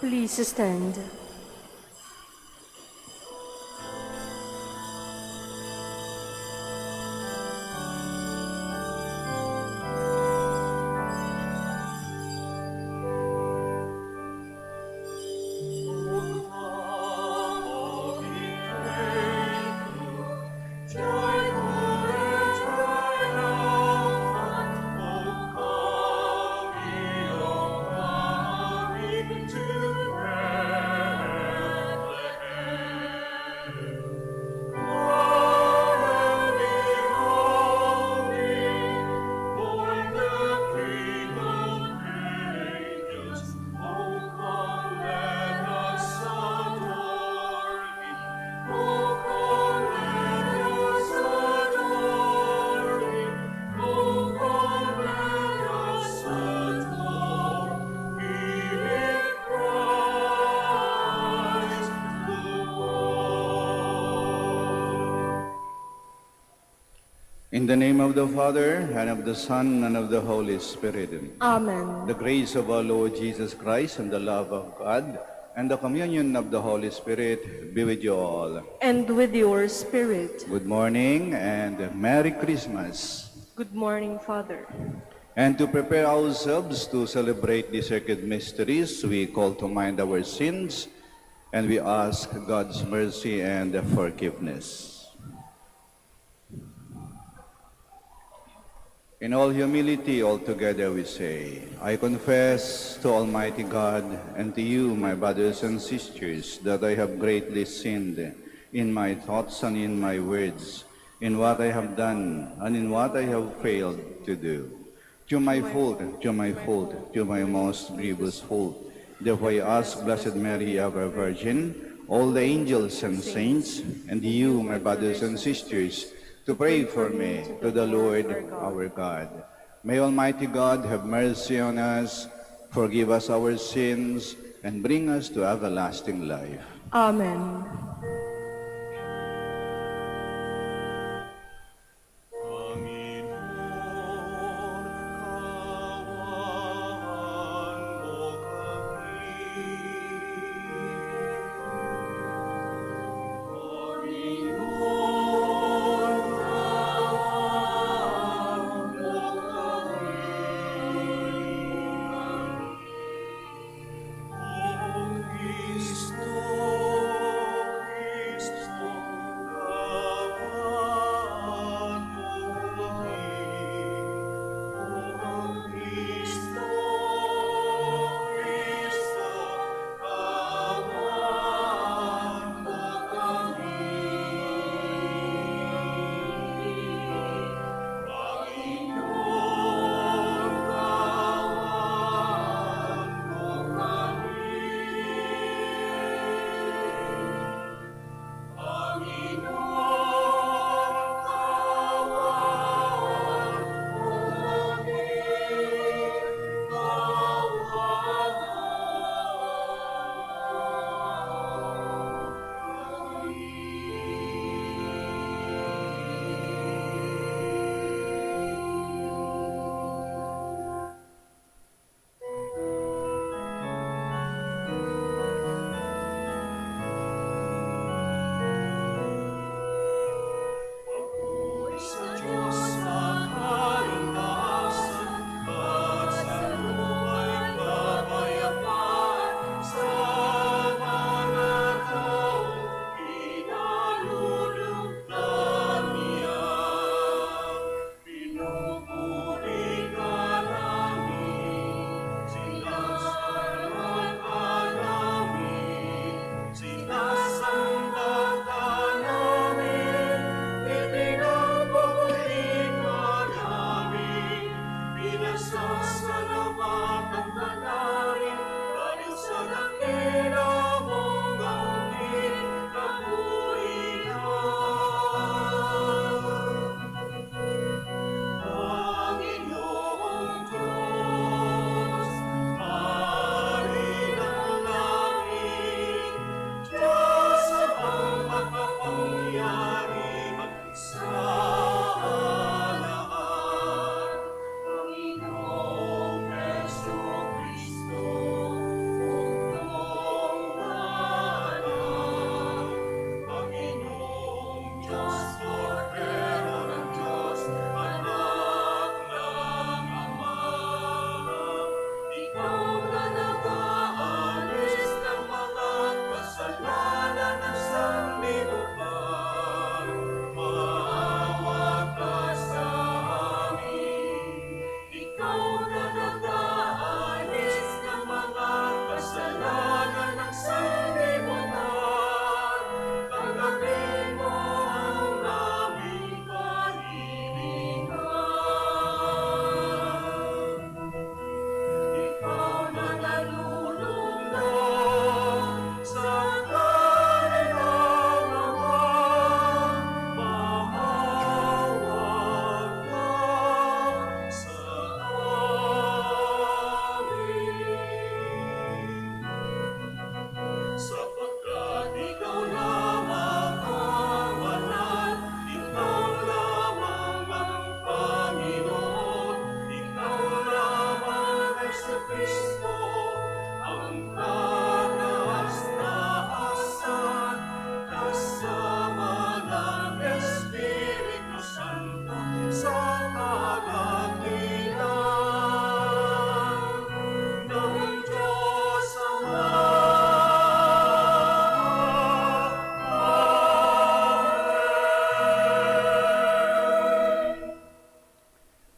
Please stand. In the name of the Father, and of the Son, and of the Holy Spirit. Amen. The grace of our Lord Jesus Christ, and the love of God, and the communion of the Holy Spirit be with you all. And with your spirit. Good morning, and Merry Christmas. Good morning, Father. And to prepare ourselves to celebrate the sacred mysteries, we call to mind our sins, and we ask God's mercy and forgiveness. In all humility, all together we say, I confess to Almighty God and to you, my brothers and sisters, that I have greatly sinned in my thoughts and in my words, in what I have done and in what I have failed to do. To my fault, to my fault, to my most grievous fault. Therefore I ask Blessed Mary, ever Virgin, all the angels and saints, and you, my brothers and sisters, to pray for me to the Lord our God. May Almighty God have mercy on us, forgive us our sins, and bring us to everlasting life. Amen.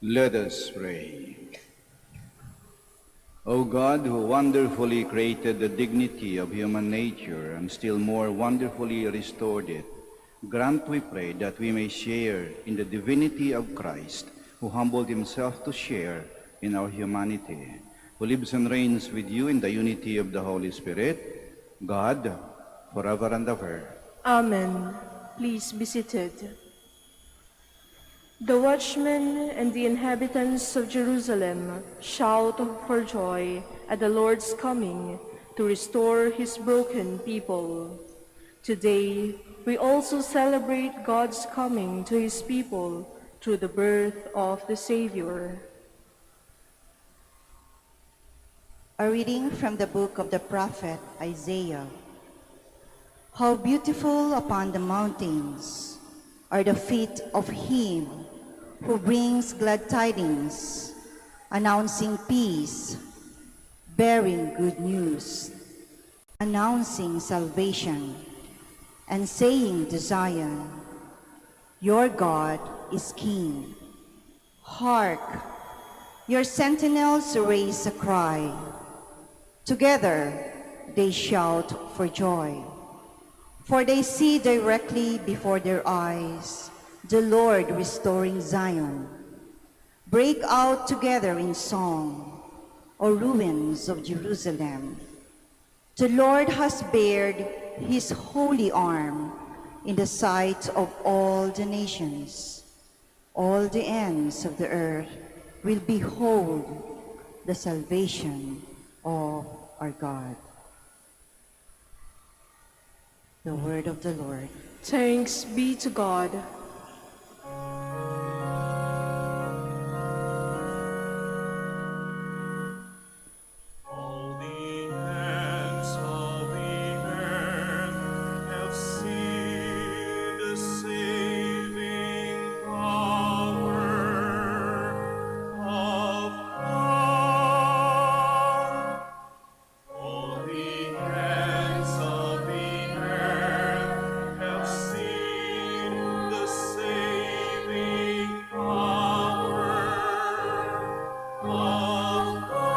Let us pray. O God, who wonderfully created the dignity of human nature and still more wonderfully restored it, grant, we pray, that we may share in the divinity of Christ, who humbled himself to share in our humanity, who lives and reigns with you in the unity of the Holy Spirit, God, forever and ever. Amen. Please be seated. The watchmen and the inhabitants of Jerusalem shout for joy at the Lord's coming to restore his broken people. Today, we also celebrate God's coming to his people through the birth of the Savior. A reading from the book of the prophet Isaiah. How beautiful upon the mountains are the feet of him who brings glad tidings, announcing peace, bearing good news, announcing salvation, and saying to Zion, your God is King. Hark, your sentinels raise a cry. Together they shout for joy, for they see directly before their eyes the Lord restoring Zion. Break out together in song, O ruins of Jerusalem. The Lord has bared his holy arm in the sight of all the nations. All the ends of the earth will behold the salvation of our God. The word of the Lord. Thanks be to God. All the ends of the earth have seen the saving power of God. All the ends of the earth have seen the saving power of God.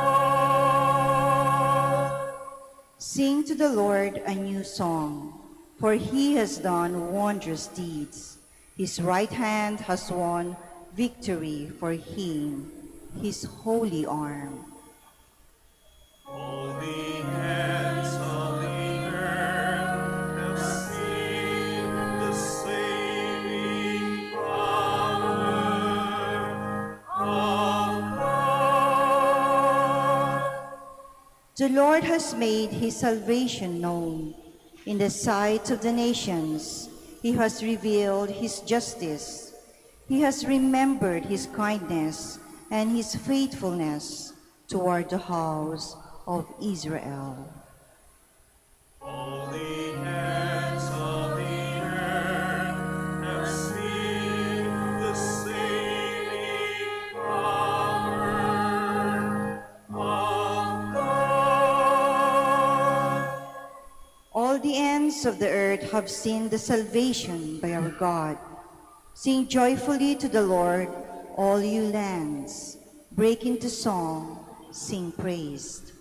Sing to the Lord a new song, for he has done wondrous deeds. His right hand has won victory for him, his holy arm. All the ends of the earth have seen the saving power of God. The Lord has made his salvation known. In the sight of the nations, he has revealed his justice. He has remembered his kindness and his faithfulness toward the house of Israel. All the ends of the earth have seen the saving power of God. All the ends of the earth have seen the salvation by our God. Sing joyfully to the Lord, all you lands. Break into song, sing praise.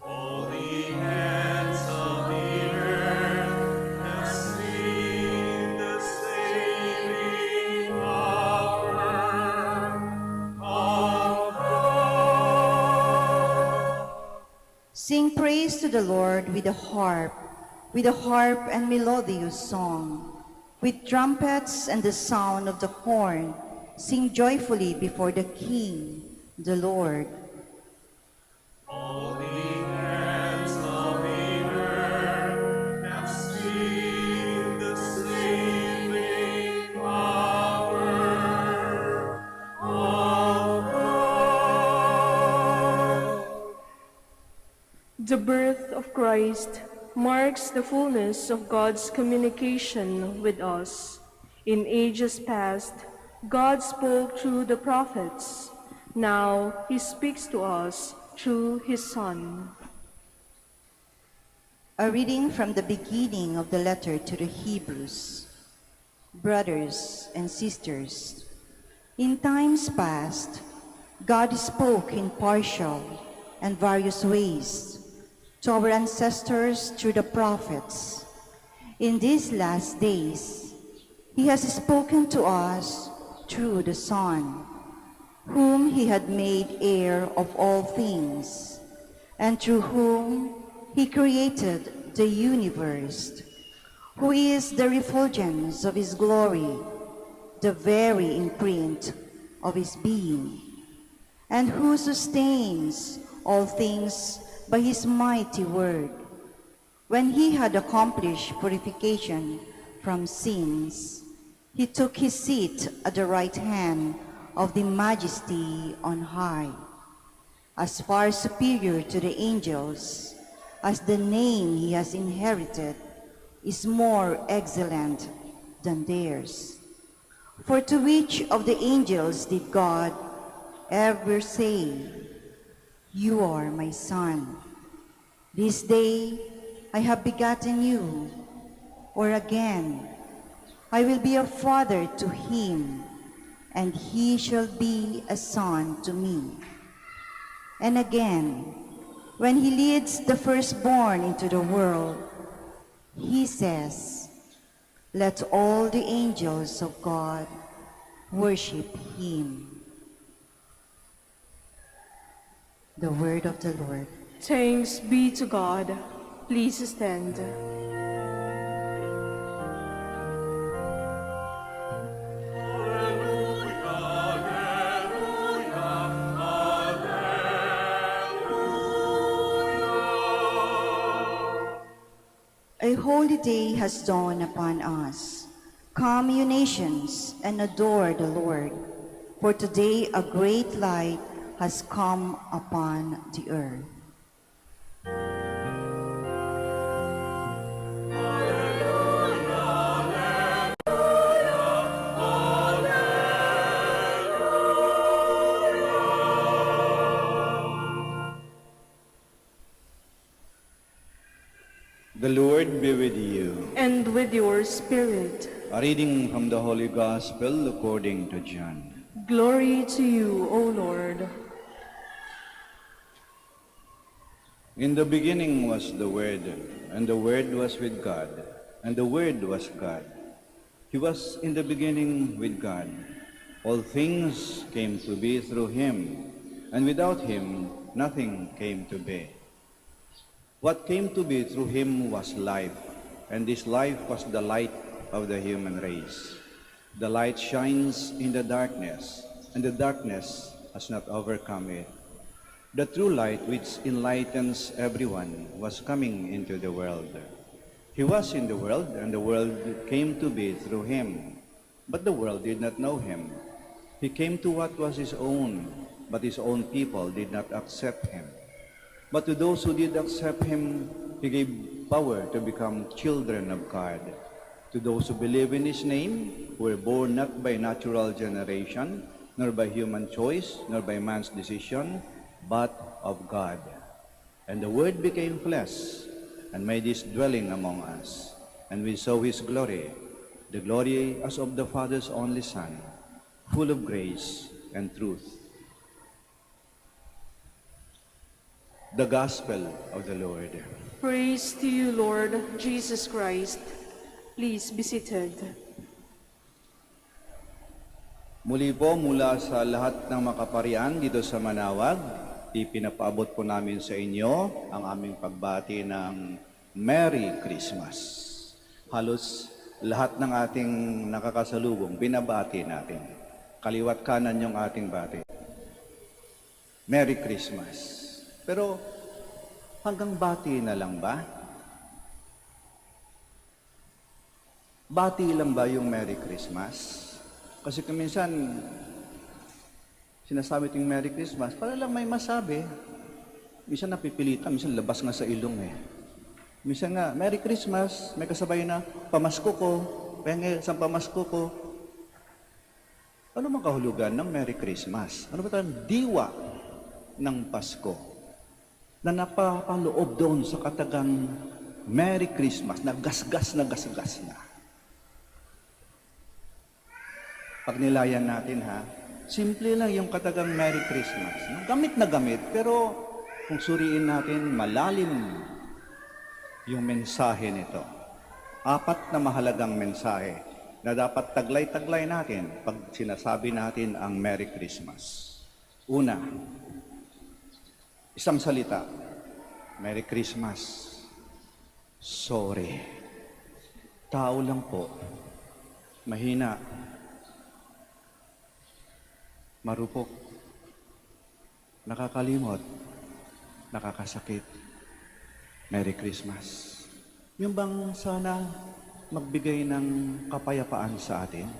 All the ends of the earth have seen the saving power of God. Sing praise to the Lord with a harp and melodious song. With trumpets and the sound of the horn, sing joyfully before the King, the Lord. All the ends of the earth have seen the saving power of God. The birth of Christ marks the fullness of God's communication with us. In ages past, God spoke through the prophets. Now he speaks to us through his Son. A reading from the beginning of the letter to the Hebrews. Brothers and sisters, In times past, God spoke in partial and various ways to our ancestors through the prophets. In these last days, He has spoken to us through the Son, whom He had made heir of all things, and through whom He created the universe, who is the refulgence of His glory, the very imprint of His being, and who sustains all things by His mighty word. When He had accomplished purification from sins, He took His seat at the right hand of the Majesty on high, as far superior to the angels, as the name He has inherited is more excellent than theirs. For to which of the angels did God ever say, "You are my Son, this day I have begotten you," or again, "I will be a father to him, and he shall be a son to me"? And again, when He leads the firstborn into the world, He says, "Let all the angels of God worship Him." The word of the Lord. Thanks be to God. Please stand. A holy day has dawned upon us. Come, you nations, and adore the Lord, for today a great light has come upon the earth. The Lord be with you. And with your spirit. A reading from the Holy Gospel according to John. Glory to you, O Lord. In the beginning was the Word, and the Word was with God, and the Word was God. He was in the beginning with God. All things came to be through Him, and without Him nothing came to be. What came to be through Him was life, and this life was the light of the human race. The light shines in the darkness, and the darkness has not overcome it. The true light which enlightens everyone was coming into the world. He was in the world, and the world came to be through Him, but the world did not know Him. He came to what was His own, but His own people did not accept Him. But to those who did accept Him, He gave power to become children of God. To those who believe in His name, who were born not by natural generation, nor by human choice, nor by man's decision, but of God. And the Word became flesh, and made His dwelling among us. And we saw His glory, the glory as of the Father's only Son, full of grace and truth. The Gospel of the Lord. Praise to you, Lord Jesus Christ. Please be seated. Muli po mula sa lahat ng makaparian dito sa Manaoag, ipinapaabot po namin sa inyo ang aming pagbati ng Merry Christmas. Halos lahat ng ating nakakasalubong, binabati natin. Kaliwat kanan yung ating bati. Merry Christmas. Pero hanggang bati na lang ba? Bati lang ba yung Merry Christmas? Kasi kuminsan, sinasabi ting Merry Christmas, para lang may masabi. Minsan napipilitan, minsan labas nga sa ilong eh. Minsan nga, Merry Christmas, may kasabay na, pamasko ko, penge, sa pamasko ko. Ano mang kahulugan ng Merry Christmas? Ano ba tayong diwa ng Pasko? Na napapaloob doon sa katagang Merry Christmas, na gasgas na. Pag nilayan natin ha, Simple lang yung katagang Merry Christmas. Gamit na gamit, pero kung suriin natin, malalim yung mensahe nito. 4 na mahalagang mensahe na dapat taglay-taglay natin pag sinasabi natin ang Merry Christmas. Una, isang salita, Merry Christmas. Sorry. Tao lang po. Mahina. Marupok. Nakakalimot. Nakakasakit. Merry Christmas. Yung bang sana magbigay ng kapayapaan sa atin?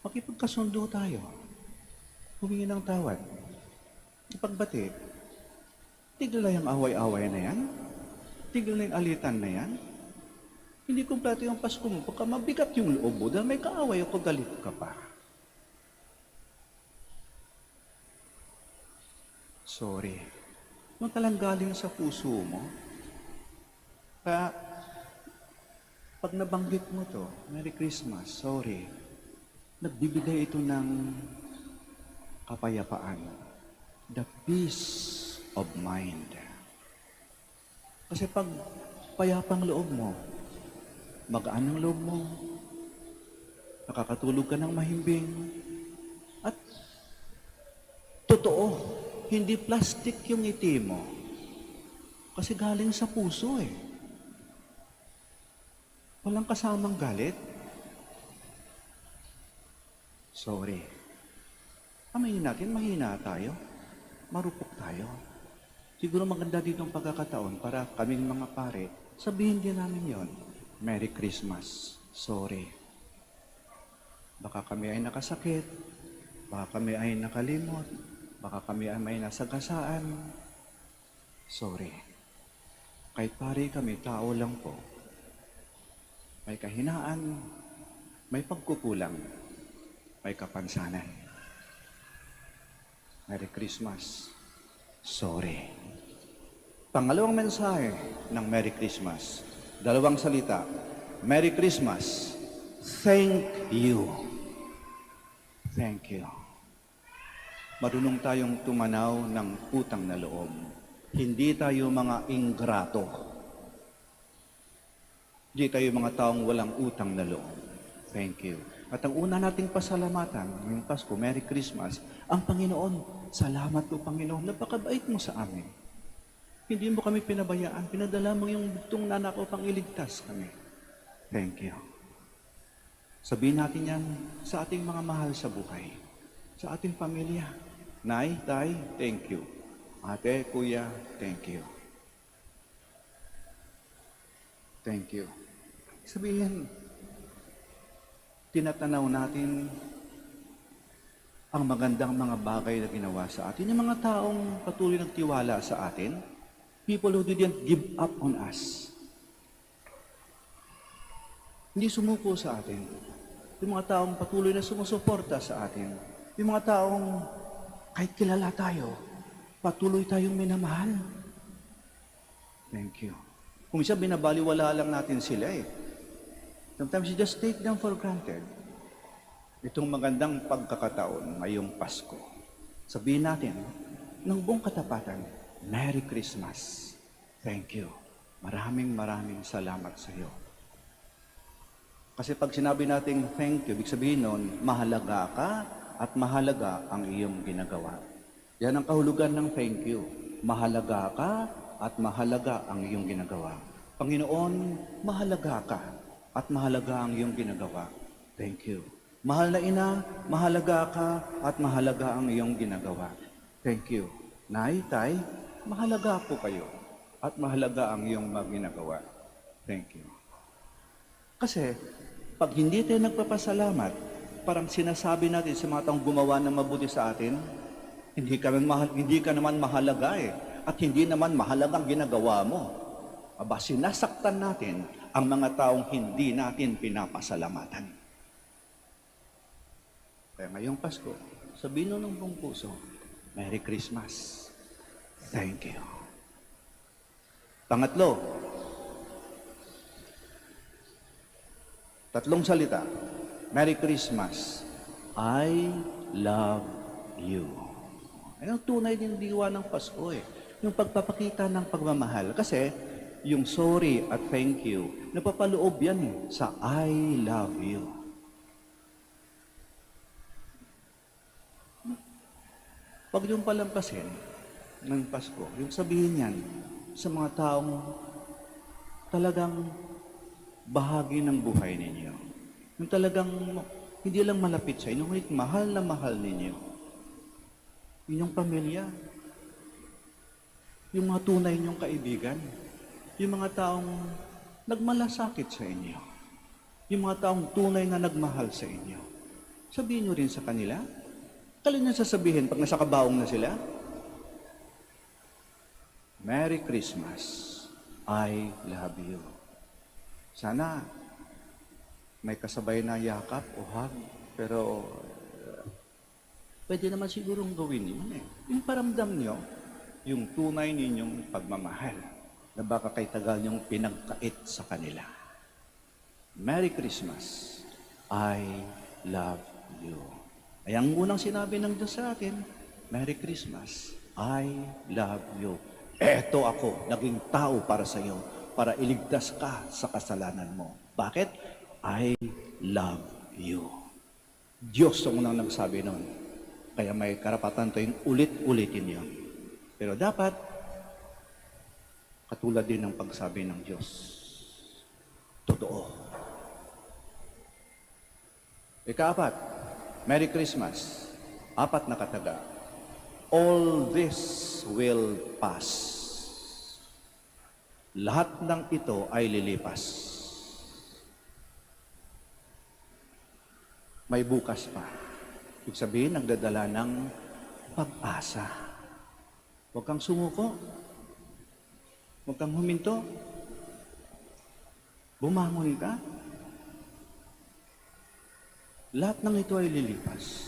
Makipagkasundo tayo. Humingi ng tawad. Ipagbati. Tigil na yung away-away na yan. Tigil na yung alitan na yan. Hindi kumpleto yung Pasko mo. Pagka mabigat yung loob mo, dahil may kaaway o galit ka pa. Sorry. Yung talang galing sa puso mo. Kaya, pag nabanggit mo to, Merry Christmas, sorry. Nagbibigay ito ng kapayapaan. The peace of mind. Kasi pag payapang loob mo, magaan ang loob mo, nakakatulog ka ng mahimbing, at totoo, hindi plastic yung ngiti mo. Kasi galing sa puso eh. Walang kasamang galit. Sorry. Amayin natin, mahina tayo. Marupok tayo. Siguro maganda dito ang pagkakataon para kaming mga pare, sabihin din namin yon. Merry Christmas. Sorry. Baka kami ay nakasakit. Baka kami ay nakalimot. Baka kami ay may nasagasaan. Sorry. Kahit pare kami, tao lang po. May kahinaan, may pagkukulang, may kapansanan. Merry Christmas. Sorry. Pangalawang mensahe ng Merry Christmas. 2 salita. Merry Christmas. Thank you. Thank you. Marunong tayong tumanaw ng utang na loob. Hindi tayo mga ingrato. Hindi tayo mga taong walang utang na loob. Thank you. At ang una nating pasalamatan ngayong Pasko, Merry Christmas, ang Panginoon. Salamat po, Panginoon. Napakabait mo sa amin. Hindi mo kami pinabayaan. Pinadala mo yung bugtong nanak upang iligtas kami. Thank you. Sabihin natin yan sa ating mga mahal sa buhay. Sa ating pamilya. Nay, tay, thank you. Ate, kuya, thank you. Thank you. Sabihin, tinatanaw natin ang magandang mga bagay na ginawa sa atin. Yung mga taong patuloy nagtiwala sa atin, people who didn't give up on us. Hindi sumuko sa atin. Yung mga taong patuloy na sumusuporta sa atin. Yung mga taong kahit kilala tayo, patuloy tayong minamahal. Thank you. Kung isa binabaliwala lang natin sila eh. Sometimes you just take them for granted. Itong magandang pagkakataon ngayong Pasko. Sabihin natin, ng buong katapatan, Merry Christmas. Thank you. Maraming salamat sa iyo. Kasi pag sinabi natin thank you, ibig sabihin nun, mahalaga ka at mahalaga ang iyong ginagawa. Yan ang kahulugan ng thank you. Mahalaga ka at mahalaga ang iyong ginagawa. Panginoon, mahalaga ka at mahalaga ang iyong ginagawa. Thank you. Mahal na ina, mahalaga ka at mahalaga ang iyong ginagawa. Thank you. Nay, tay, mahalaga po kayo at mahalaga ang iyong ginagawa. Thank you. Kasi, pag hindi tayo nagpapasalamat, parang sinasabi natin sa mga taong gumawa ng mabuti sa atin, hindi ka naman mahalaga eh, at hindi naman mahalagang ginagawa mo. Aba, sinasaktan natin ang mga taong hindi natin pinapasalamatan. Kaya ngayong Pasko, sabihin ng buong puso, Merry Christmas. Thank you. Pangatlo, 3 salita. Merry Christmas. I love you. Ayun ang tunay din diwa ng Pasko eh. Yung pagpapakita ng pagmamahal. Kasi yung sorry at thank you, napapaloob yan eh, sa I love you. Pag yung palampasin ng Pasko, yung sabihin yan sa mga taong talagang bahagi ng buhay ninyo. Yung talagang hindi lang malapit sa inyo, ngunit mahal na mahal ninyo. Inyong pamilya, yung mga tunay ninyong kaibigan, yung mga taong nagmalasakit sa inyo, yung mga taong tunay na nagmahal sa inyo. Sabihin nyo rin sa kanila, kalin nyo sasabihin pag nasa kabaong na sila, Merry Christmas, I love you. Sana may kasabay na yakap o hug, pero pwede naman sigurong gawin yun eh. Yung paramdam nyo, yung tunay ninyong pagmamahal na baka kay tagal nyong pinagkait sa kanila. Merry Christmas, I love you. Ay ang unang sinabi ng Diyos sa akin, Merry Christmas, I love you. Eto ako, naging tao para sa iyo, para iligtas ka sa kasalanan mo. Bakit? I love you. Diyos ang unang nagsabi nun. Kaya may karapatan tayong ulit-ulitin yun. Pero dapat, katulad din ng pagsabi ng Diyos, totoo. Ika-apat, Merry Christmas. 4 na kataga. All this will pass. Lahat ng ito ay lilipas. May bukas pa. Ibig sabihin, nagdadala ng pag-asa. Huwag kang sumuko. Huwag kang huminto. Bumangon ka. Lahat ng ito ay lilipas.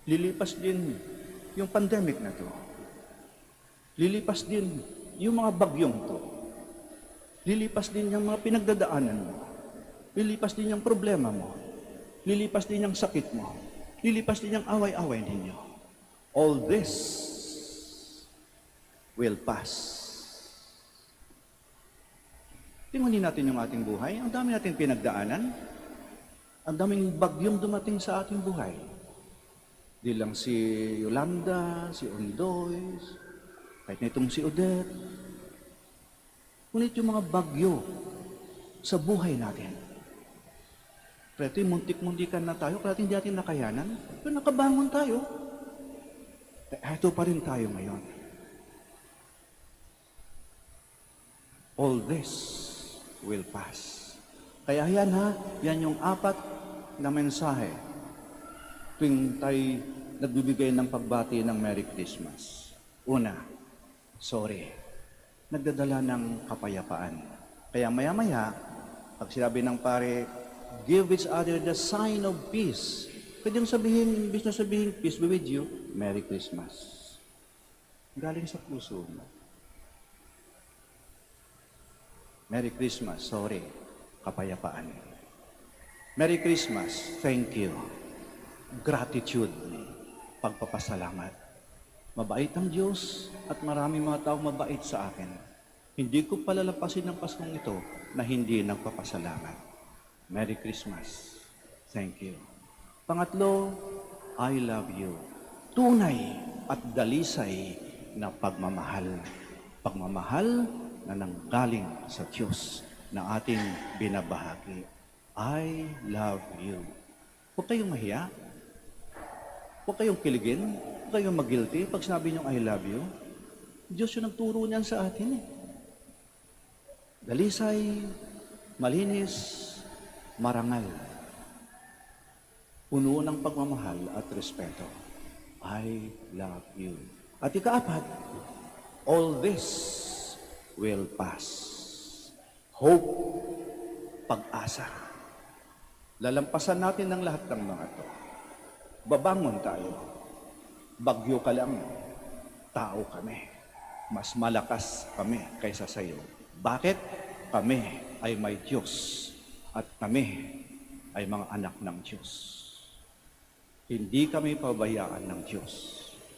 Lilipas din yung pandemic na to. Lilipas din yung mga bagyong to. Lilipas din yung mga pinagdadaanan mo. Lilipas din yung problema mo. Lilipas din yung sakit mo. Lilipas din yung away-away ninyo. All this will pass. Tingnan natin yung ating buhay. Ang dami natin pinagdaanan. Ang daming bagyong dumating sa ating buhay. Di lang si Yolanda, si Ondoy, kahit na itong si Odette. Ngunit yung mga bagyo sa buhay natin. Kaya muntik-muntikan na tayo, kaya hindi natin nakayanan, pero nakabangon tayo. Ito pa rin tayo ngayon. All this will pass. Kaya yan ha, yan yung 4 na mensahe tuwing tayo nagbibigay ng pagbati ng Merry Christmas. Una, sorry. Nagdadala ng kapayapaan. Kaya maya-maya, pag sinabi ng pare, give each other the sign of peace. Pwede yung sabihin, imbis na sabihin, peace be with you, Merry Christmas. Galing sa puso mo. Merry Christmas, sorry, kapayapaan. Merry Christmas, thank you. Gratitude, pagpapasalamat. Mabait ang Diyos at marami mga tao mabait sa akin. Hindi ko palalampasin ng Paskong ito na hindi nagpapasalamat. Merry Christmas. Thank you. Pangatlo, I love you. Tunay at dalisay na pagmamahal. Pagmamahal na nanggaling sa Diyos na ating binabahagi. I love you. Huwag kayong mahiya. Huwag kayong kiligin. Huwag kayong mag-guilty pag sinabi niyong I love you. Diyos yung nagturo niyan sa atin eh. Dalisay, malinis, marangal. Puno ng pagmamahal at respeto. I love you. At ika-4, all this will pass. Hope, pag-asa. Lalampasan natin ng lahat ng mga ito. Babangon tayo. Bagyo ka lang, tao kami. Mas malakas kami kaysa sa iyo. Bakit? Kami ay may Diyos at kami ay mga anak ng Diyos. Hindi kami pabayaan ng Diyos.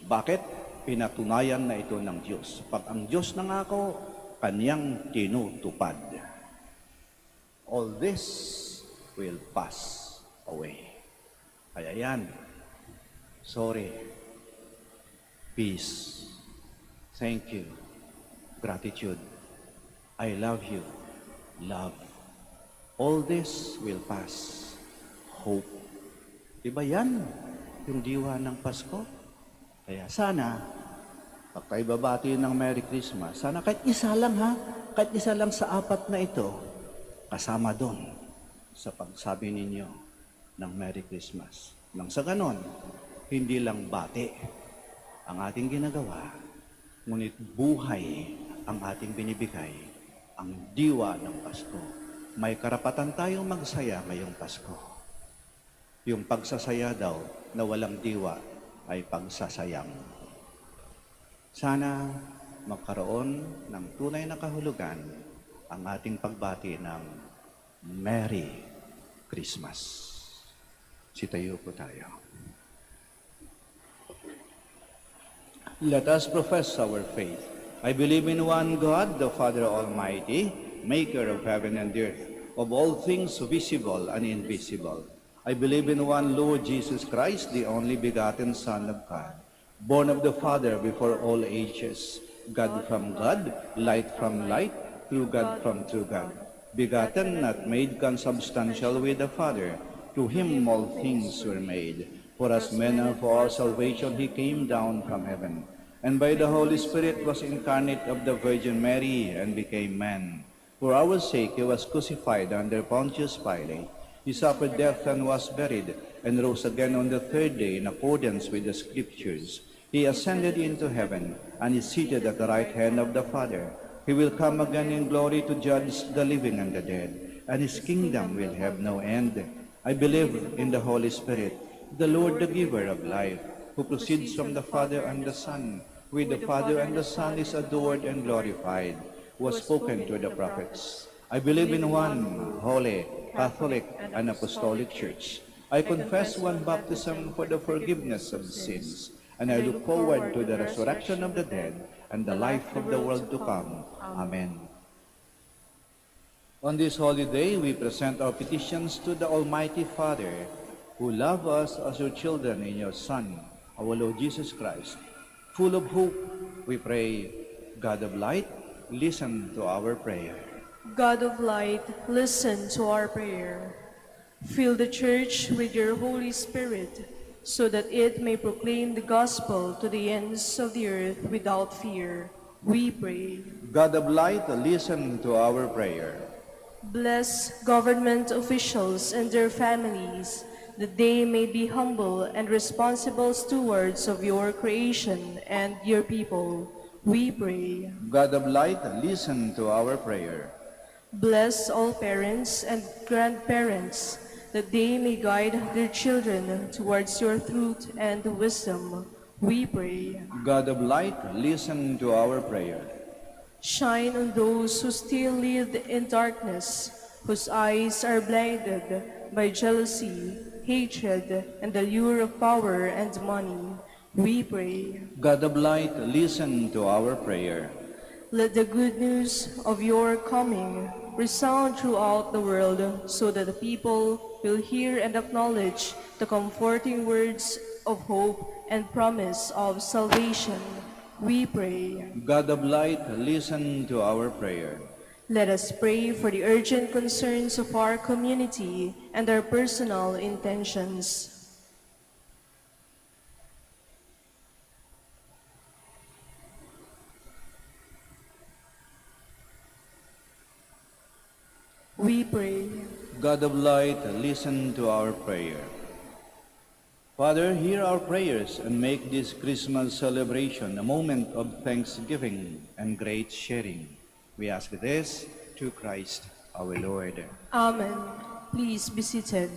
Bakit? Pinatunayan na ito ng Diyos. Pag ang Diyos nangako, Kanyang tinutupad. All this will pass away. Kaya yan, sorry, peace, thank you, gratitude, I love you, love. All this will pass. Hope. Diba yan? Yung diwa ng Pasko. Kaya sana, pag tayo babati ng Merry Christmas, sana kahit isa lang ha, kahit isa lang sa apat na ito, kasama doon sa pagsabi ninyo ng Merry Christmas. Nang sa ganon, hindi lang bati ang ating ginagawa, ngunit buhay ang ating binibigay, ang diwa ng Pasko. May karapatan tayong magsaya ngayong Pasko. Yung pagsasaya daw na walang diwa ay pagsasayang. Sana magkaroon ng tunay na kahulugan ang ating pagbati ng Merry Christmas. Sitayo po tayo. Let us profess our faith. I believe in one God, the Father Almighty, maker of heaven and earth, of all things visible and invisible. I believe in one Lord Jesus Christ, the only begotten Son of God, born of the Father before all ages, God from God, light from light, true God from true God, begotten, not made, consubstantial with the Father. To him all things were made. For us men and for our salvation he came down from heaven, and by the Holy Spirit was incarnate of the Virgin Mary and became man. For our sake he was crucified under Pontius Pilate. He suffered death and was buried, and rose again on the third day in accordance with the Scriptures. He ascended into heaven, and is seated at the right hand of the Father. He will come again in glory to judge the living and the dead, and his kingdom will have no end. I believe in the Holy Spirit, the Lord, the giver of life, who proceeds from the Father and the Son. With the Father and the Son is adored and glorified, who was spoken to the prophets. I believe in one holy, Catholic, and Apostolic Church. I confess one baptism for the forgiveness of sins, and I look forward to the resurrection of the dead and the life of the world to come. Amen. On this holy day, we present our petitions to the Almighty Father, who love us as your children in your Son, our Lord Jesus Christ. Full of hope, we pray, God of light, listen to our prayer. God of light, listen to our prayer. Fill the Church with your Holy Spirit, so that it may proclaim the gospel to the ends of the earth without fear. We pray. God of light, listen to our prayer. Bless government officials and their families, that they may be humble and responsible stewards of your creation and your people. We pray. God of light, listen to our prayer. Bless all parents and grandparents, that they may guide their children towards your truth and wisdom. We pray. God of light, listen to our prayer. Shine on those who still live in darkness, whose eyes are blinded by jealousy, hatred, and the lure of power and money. We pray. God of light, listen to our prayer. Let the good news of your coming resound throughout the world, so that the people will hear and acknowledge the comforting words of hope and promise of salvation. We pray. God of light, listen to our prayer. Let us pray for the urgent concerns of our community and our personal intentions. We pray. God of light, listen to our prayer. Father, hear our prayers and make this Christmas celebration a moment of thanksgiving and great sharing. We ask this through Christ our Lord. Amen. Please be seated.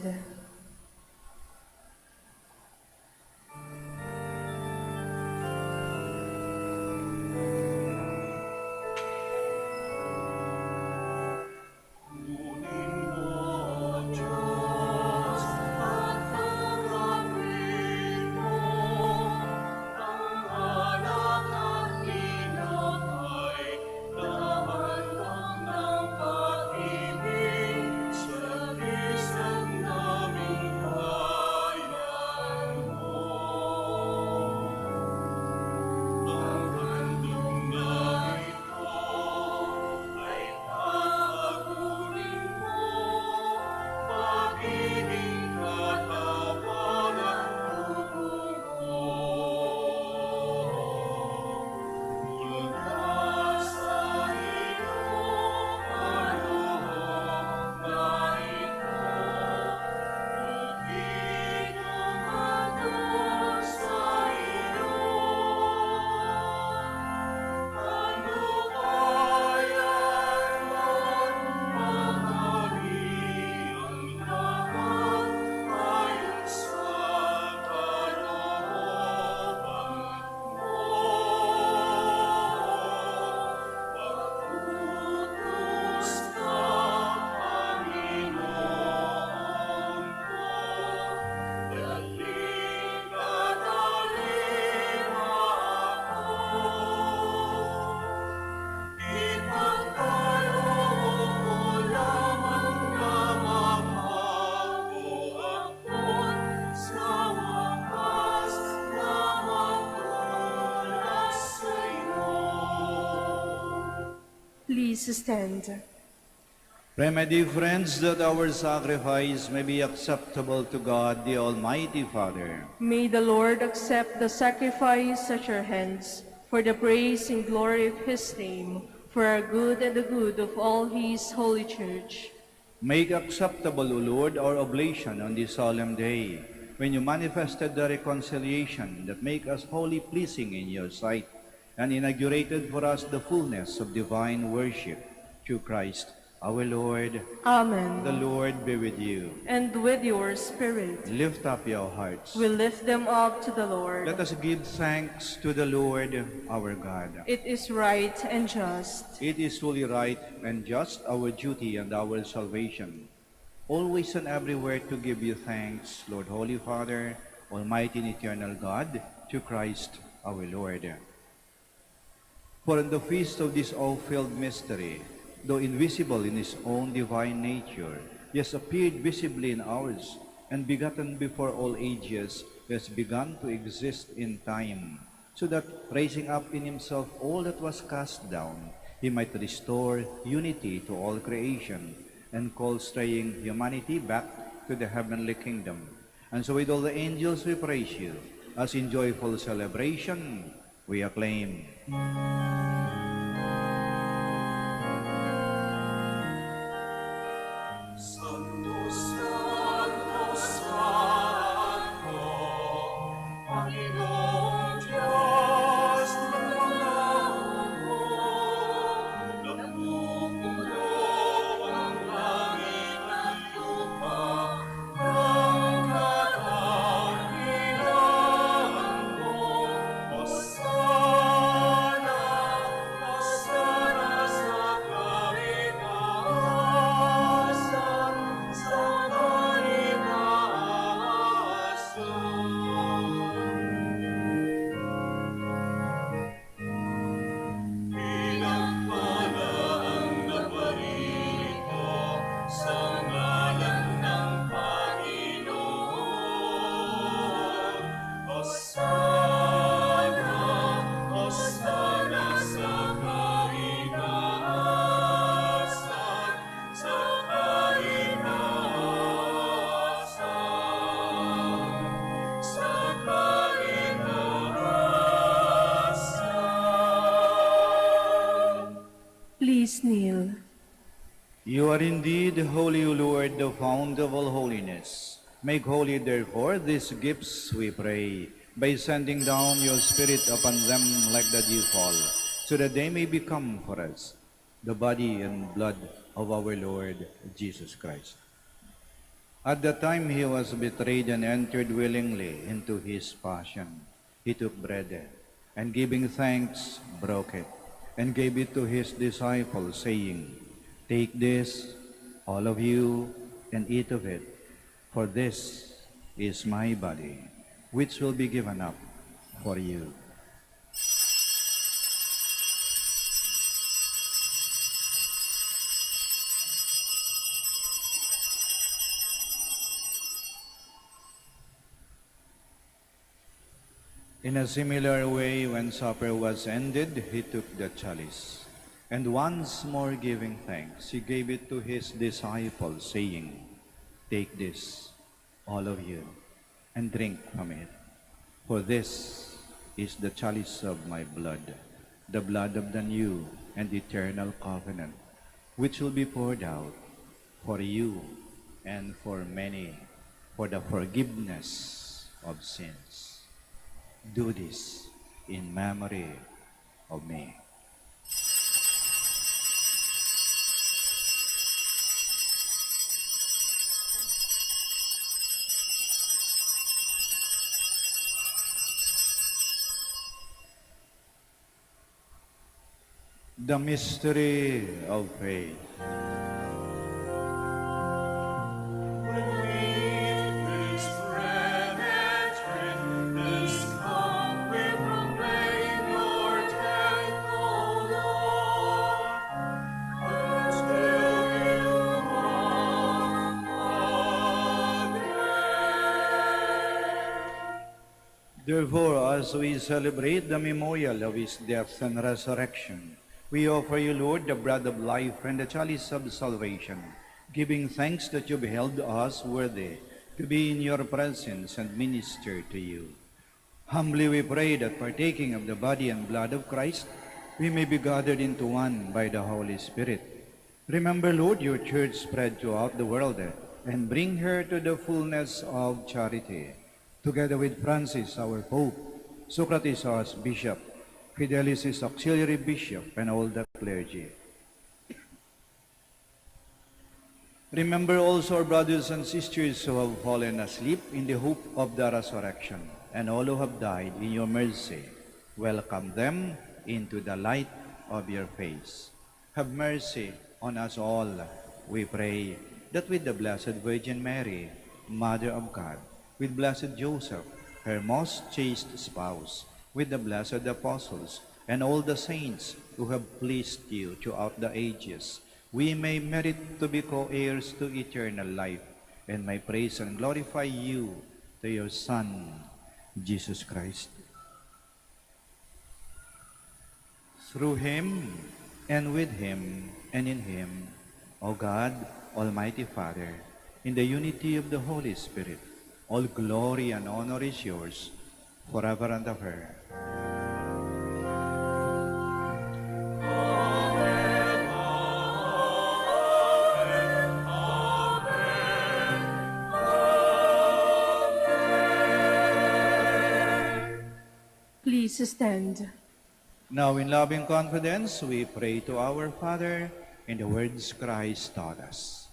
Diyos, at mga Please stand. Pray, my dear friends, that our sacrifice may be acceptable to God, the Almighty Father. May the Lord accept the sacrifice at your hands for the praise and glory of his name, for our good and the good of all his holy church. Make acceptable, O Lord, our oblation on this solemn day, when you manifested the reconciliation that make us wholly pleasing in your sight, and inaugurated for us the fullness of divine worship through Christ our Lord. Amen. The Lord be with you. And with your spirit, Lift up your hearts. we lift them up to the Lord. Let us give thanks to the Lord our God. It is right and just. It is truly right and just, our duty and our salvation, always and everywhere to give you thanks, Lord, Holy Father, Almighty and eternal God, through Christ our Lord. For in the feast of this awe-filled mystery, though invisible in his own divine nature, he has appeared visibly in ours, and begotten before all ages, he has begun to exist in time, so that, raising up in himself all that was cast down, he might restore unity to all creation, and call straying humanity back to the heavenly kingdom. And so with all the angels we praise you, as in joyful celebration we acclaim. Santo, Santo, Santo, Panginoong Diyos ng mga hukbo, napupuno ang langit at lupa ng kadakilaan mo. Hosana, Hosana sa kaitaasan, sa kaitaasan. Pinagpalaan na parito sa ngalan ng Panginoon. Hosana, Hosana sa kaitaasan, sa kaitaasan, sa kaitaasan. Please kneel. You are indeed holy, O Lord, the fount of all holiness. Make holy, therefore, these gifts, we pray, by sending down your Spirit upon them like the dewfall, so that they may become for us the body and blood of our Lord Jesus Christ. At the time he was betrayed and entered willingly into his passion, he took bread, and giving thanks, broke it, and gave it to his disciples, saying, "Take this, all of you, and eat of it, for this is my body, which will be given up for you." In a similar way, when supper was ended, he took the chalice, and once more giving thanks, he gave it to his disciples, saying, "Take this, all of you, and drink from it, for this is the chalice of my blood, the blood of the new and eternal covenant, which will be poured out for you and for many for the forgiveness of sins. Do this in memory of me." The mystery of faith. When we eat this bread and drink this cup, we proclaim your death, O Lord, until you come again. Therefore, as we celebrate the memorial of his death and resurrection, We offer you, Lord, the bread of life and the chalice of salvation, giving thanks that you beheld us worthy to be in your presence and minister to you. Humbly we pray that partaking of the body and blood of Christ, we may be gathered into one by the Holy Spirit. Remember, Lord, your church spread throughout the world and bring her to the fullness of charity, together with Francis, our Pope, Socrates, our Bishop, Fidelis, his auxiliary bishop, and all the clergy. Remember also our brothers and sisters who have fallen asleep in the hope of the resurrection, and all who have died in your mercy. Welcome them into the light of your face. Have mercy on us all, we pray, that with the Blessed Virgin Mary, Mother of God, with Blessed Joseph, her most chaste spouse, with the blessed apostles, and all the saints who have pleased you throughout the ages, we may merit to be co-heirs to eternal life, and may praise and glorify you to your Son, Jesus Christ. Through him, and with him, and in him, O God, Almighty Father, in the unity of the Holy Spirit, all glory and honor is yours, forever and ever. Please stand. Now in loving confidence, we pray to our Father in the words Christ taught us.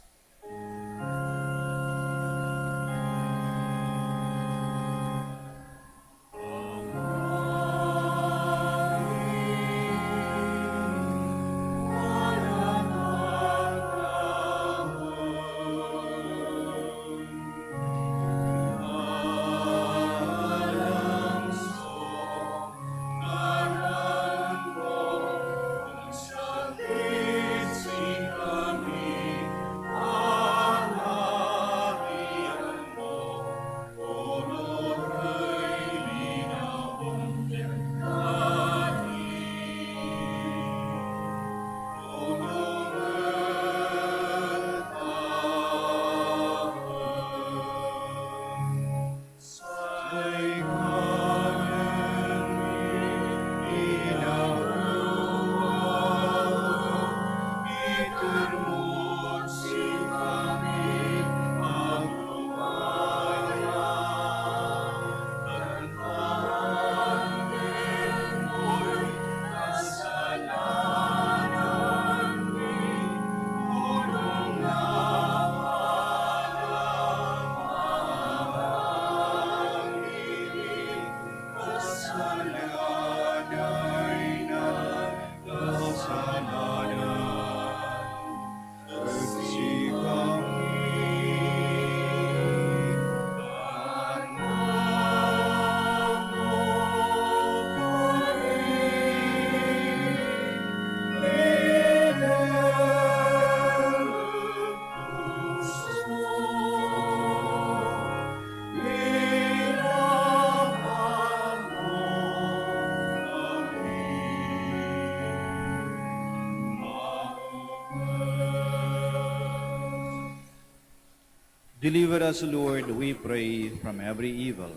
Deliver us, Lord, we pray, from every evil.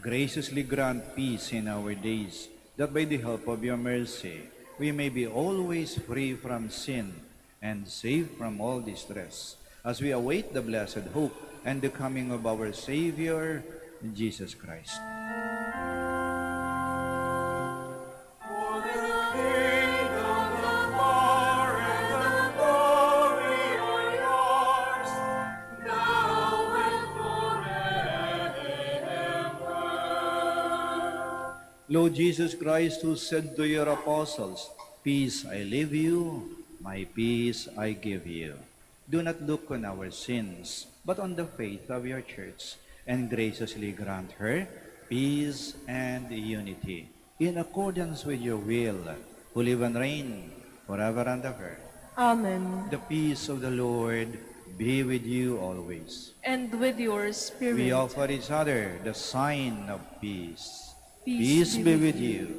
Graciously grant peace in our days, that by the help of your mercy, we may be always free from sin and safe from all distress, as we await the blessed hope and the coming of our Savior, Jesus Christ. Lord Jesus Christ, who said to your apostles, "Peace I leave you, my peace I give you," do not look on our sins, but on the faith of your church, and graciously grant her peace and unity, in accordance with your will, who live and reign forever and ever. Amen. The peace of the Lord be with you always. And with your spirit. We offer each other the sign of peace. Peace Peace be with you.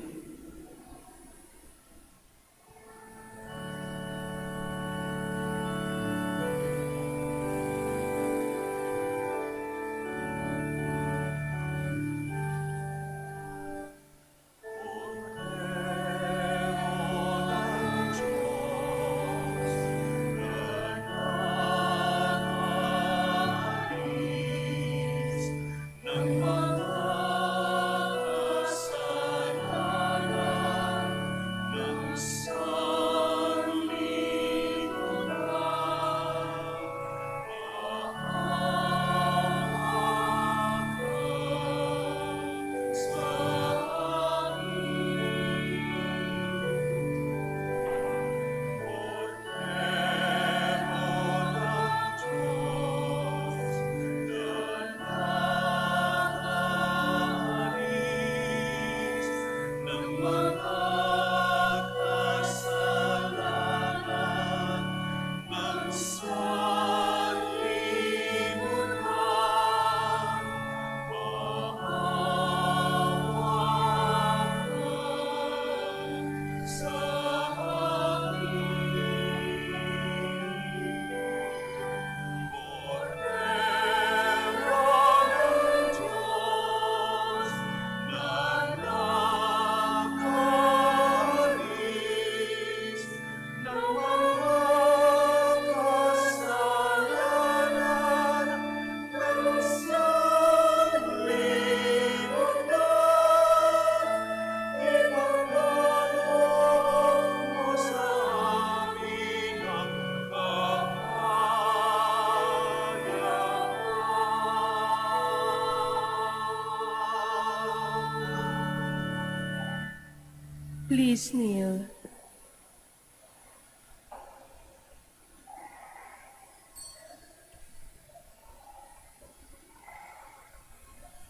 Please kneel.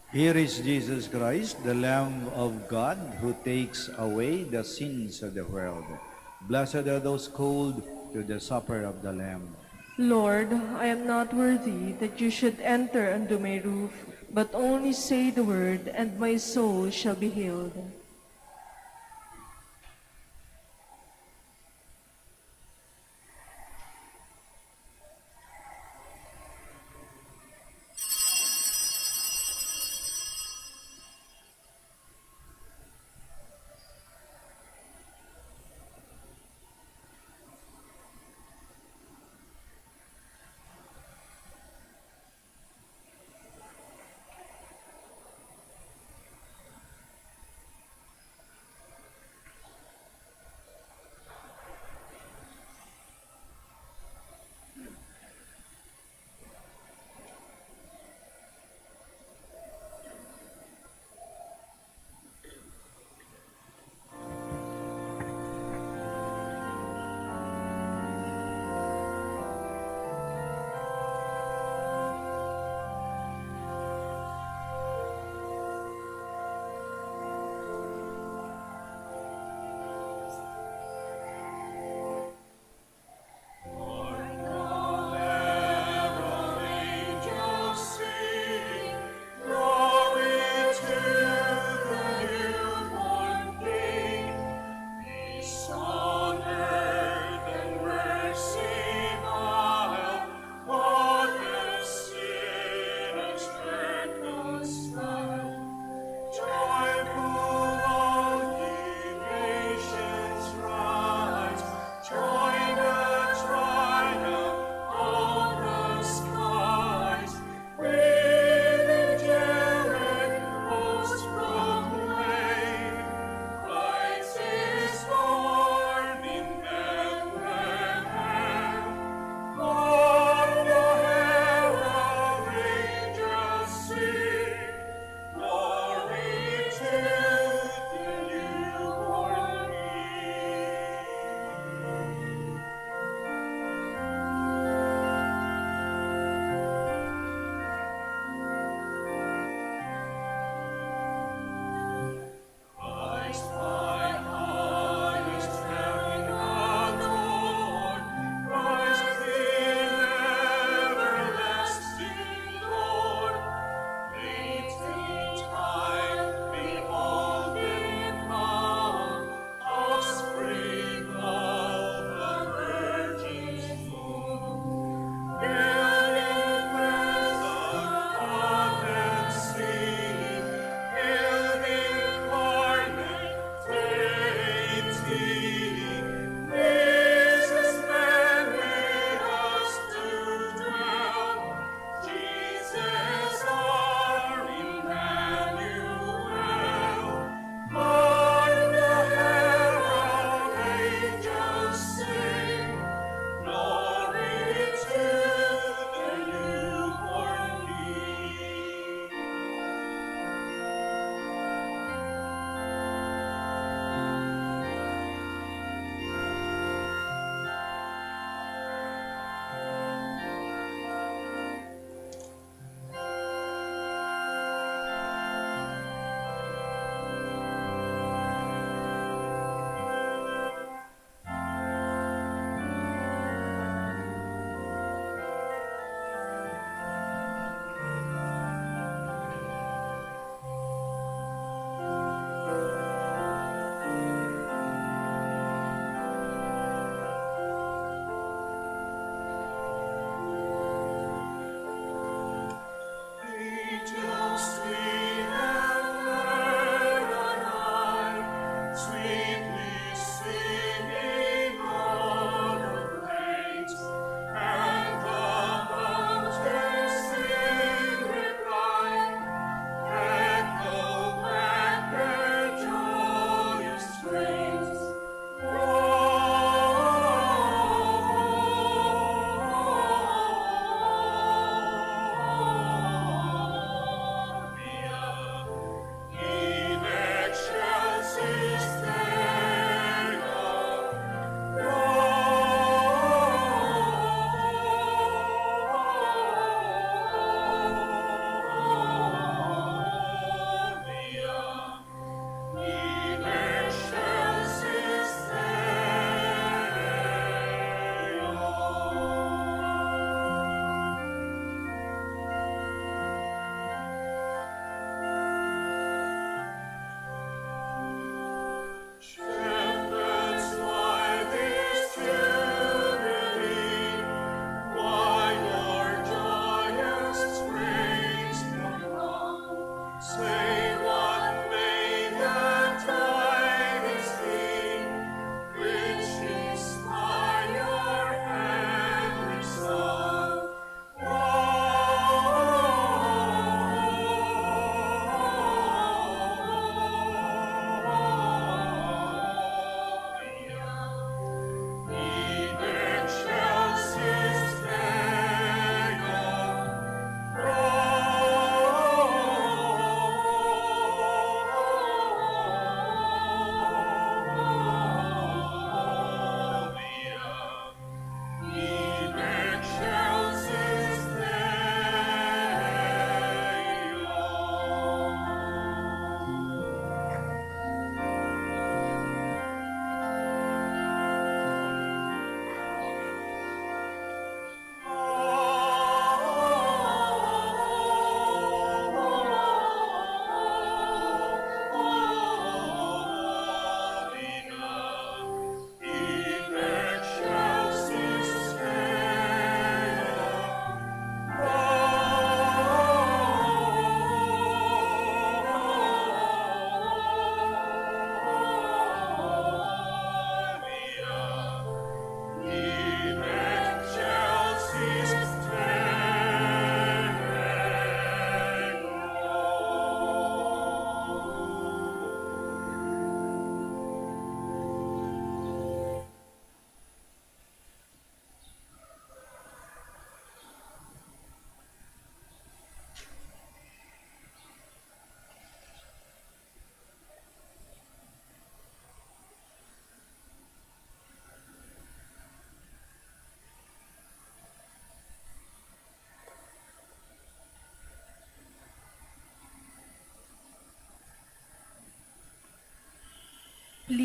Here is Jesus Christ, the Lamb of God, who takes away the sins of the world. Blessed are those called to the supper of the Lamb. Lord, I am not worthy that you should enter under my roof, but only say the word, and my soul shall be healed.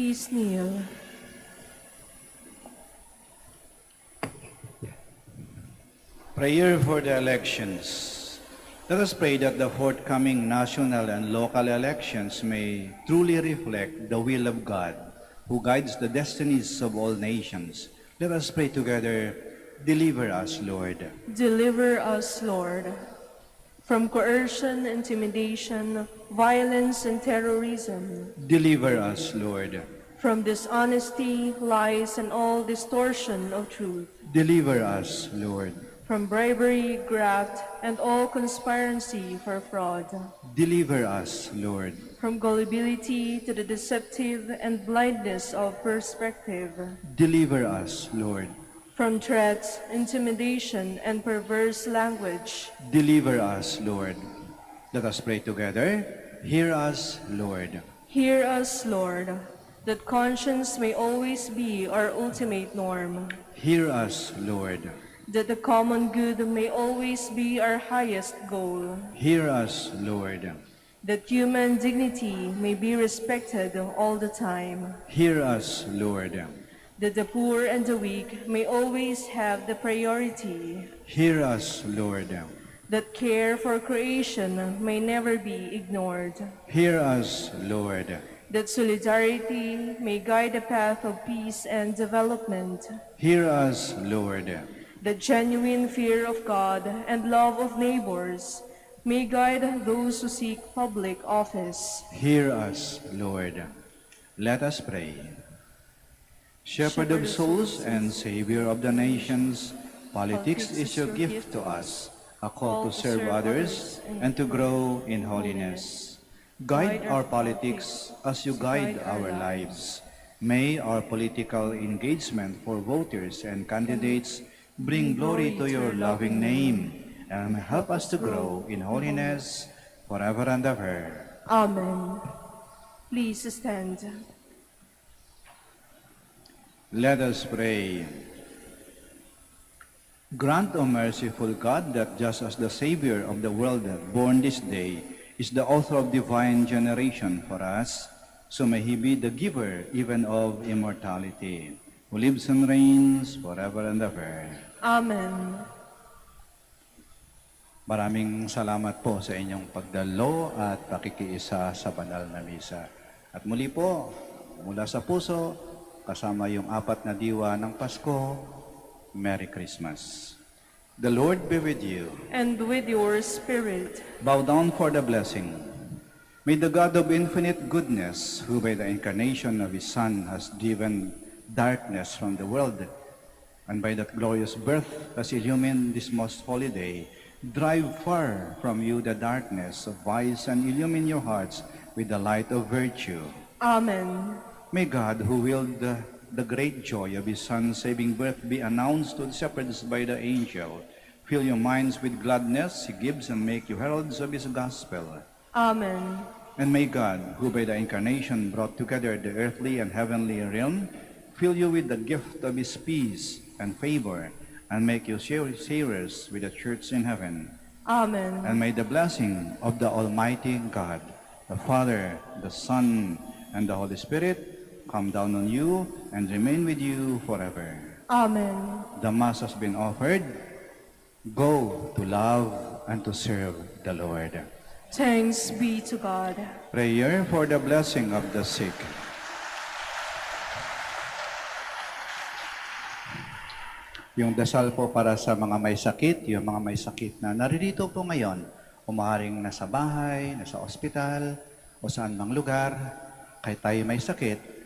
Please kneel. Prayer for the elections. Let us pray that the forthcoming national and local elections may truly reflect the will of God, who guides the destinies of all nations. Let us pray together. Deliver us, Lord. Deliver us, Lord, from coercion, intimidation, violence, and terrorism, Deliver us, Lord. from dishonesty, lies, and all distortion of truth, Deliver us, Lord. from bribery, graft, and all conspiracy for fraud, Deliver us, Lord. from gullibility to the deceptive and blindness of perspective, Deliver us, Lord. from threats, intimidation, and perverse language. Deliver us, Lord. Let us pray together. Hear us, Lord. Hear us, Lord, that conscience may always be our ultimate norm, Hear us, Lord. that the common good may always be our highest goal, Hear us, Lord. that human dignity may be respected all the time, Hear us, Lord. that the poor and the weak may always have the priority, Hear us, Lord. that care for creation may never be ignored, Hear us, Lord. that solidarity may guide the path of peace and development, Hear us, Lord. that genuine fear of God and love of neighbors may guide those who seek public office. Hear us, Lord. Let us pray. Shepherd of souls and Savior of the nations, politics is your gift to us, a call to serve others and to grow in holiness. Guide our politics as you guide our lives. May our political engagement for voters and candidates bring glory to your loving name and help us to grow in holiness forever and ever. Amen. Please stand. Let us pray. Grant, O merciful God, that just as the Savior of the world born this day is the author of divine generation for us, so may He be the giver even of immortality, who lives and reigns forever and ever. Amen. Maraming salamat po sa inyong pagdalo at pakikiisa sa banal na misa. At muli po, mula sa puso, kasama yung 4 na diwa ng Pasko, Merry Christmas. The Lord be with you. And with your spirit. Bow down for the blessing. May the God of infinite goodness, who by the incarnation of His Son has driven darkness from the world, and by that glorious birth has illumined this most holy day, drive far from you the darkness of vice and illumine your hearts with the light of virtue. Amen. May God, who willed the great joy of His Son's saving birth be announced to the shepherds by the angel, fill your minds with gladness He gives and make you heralds of His gospel. Amen. And may God, who by the incarnation brought together the earthly and heavenly realm, fill you with the gift of His peace and favor, and make you sharers with the church in heaven. Amen. And may the blessing of the Almighty God, the Father, the Son, and the Holy Spirit come down on you and remain with you forever. Amen. The Mass has been offered. Go to love and to serve the Lord. Thanks be to God. Prayer for the blessing of the sick. Yung dasal po para sa mga may sakit, yung mga may sakit na naririto po ngayon, o maaaring nasa bahay, nasa ospital, o saan mang lugar, kahit tayo may sakit,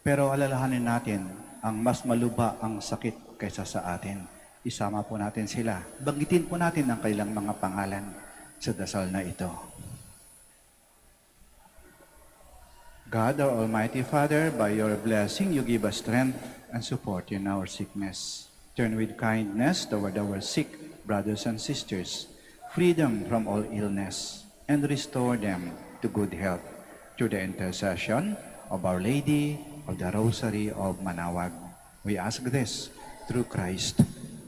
pero alalahanin natin, ang mas maluba ang sakit kaysa sa atin. Isama po natin sila. Banggitin po natin ang kailang mga pangalan sa dasal na ito. God, our Almighty Father, by your blessing, you give us strength and support in our sickness. Turn with kindness toward our sick brothers and sisters, free them from all illness, and restore them to good health through the intercession of Our Lady of the Rosary of Manaoag. We ask this through Christ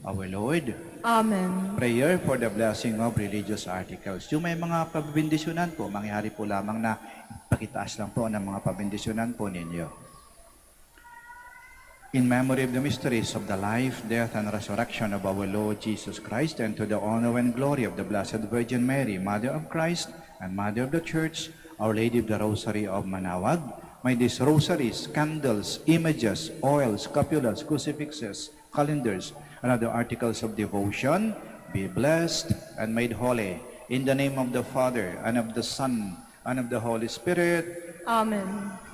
our Lord. Amen. Prayer for the blessing of religious articles. Yung may mga pabindisyonan po, mangyari po lamang na pakitaas lang po ng mga pabindisyonan po ninyo. In memory of the mysteries of the life, death, and resurrection of our Lord Jesus Christ, and to the honor and glory of the Blessed Virgin Mary, Mother of Christ and Mother of the Church, Our Lady of the Rosary of Manaoag, may these rosaries, candles, images, oils, scapulas, crucifixes, calendars, and other articles of devotion be blessed and made holy. In the name of the Father, and of the Son, and of the Holy Spirit. Amen.